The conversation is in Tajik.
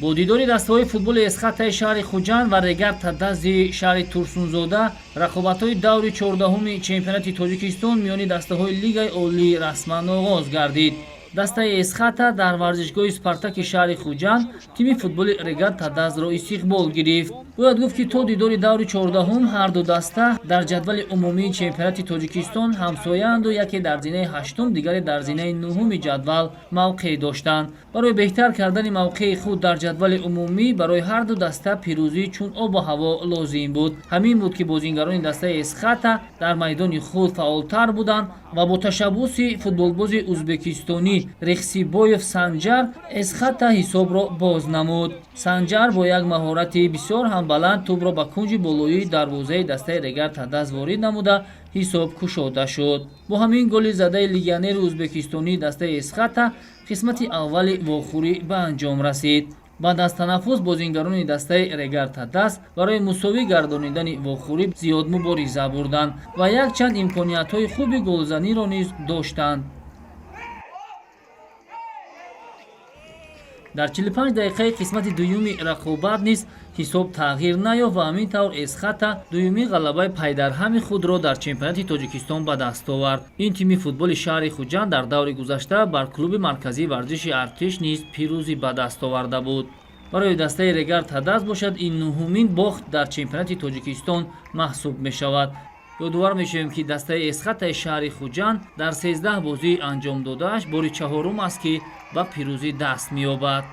бо дидори дастаҳои футболи эсхатаи шаҳри хуҷанд ва регар тадази шаҳри турсунзода рақобатҳои даври 14-уми чемпионати тоҷикистон миёни дастаҳои лигаи олӣ расман оғоз гардид. дастаи эсхата дар варзишгоҳи спартаки шаҳри хуҷанд тими футболи регар тадазро истиқбол гирифт. бояд гуфт ки то дидори даври 14-ум ҳарду даста дар ҷадвали умумии чемпионати тоҷикистон ҳамсояанду яке дар зинаи 8-ум, дигаре дар зинаи 9-уми ҷадвал мавқеъ доштанд. барои беҳтар кардани мавқеи худ дар ҷадвали умумӣ барои ҳарду даста пирӯзӣ чун обу ҳаво лозим буд. ҳамин буд ки бозингарони дастаи эсхата дар майдони худ фаъолтар буданд ва бо ташаббуси футболбози ӯзбекистонӣ рехсибоев Санҷар эсхата ҳисобро боз намуд. Санҷар бо як маҳорати бисёр ҳам баланд тӯбро ба кунҷи болоии дарвозаи дастаи регар тадаз ворид намуда ҳисоб кушода шуд. бо ҳамин голи задаи легионери ӯзбекистонии дастаи эсхата қисмати аввали вохӯрӣ ба анҷом расид. баъд аз танаффус бозингарони дастаи регар тадас барои мусовӣ гардонидани вохӯрӣ зиёд мубориза бурданд ва якчанд имкониятҳои хуби голзаниро низ доштанд. дар 45 дақиқаи қисмати дуюми рақобат низ ҳисоб тағйир наёфт ва ҳамин тавр эсхата дуюмин ғалабаи пайдарҳами худро дар чемпионати тоҷикистон ба даст овард. ин тими футболи шаҳри хуҷанд дар даври гузашта бар клуби марказии варзиши артиш низ пирӯзӣ ба даст оварда буд. барои дастаи регар тадас бошад ин нуҳумин бохт дар чемпионати тоҷикистон маҳсуб мешавад. ёдовар мешавем ки дастаи эсхатаи шаҳри хуҷанд дар 13 бозӣ анҷом додааш бори чаҳорум аст ки ба пирӯзӣ даст меёбад.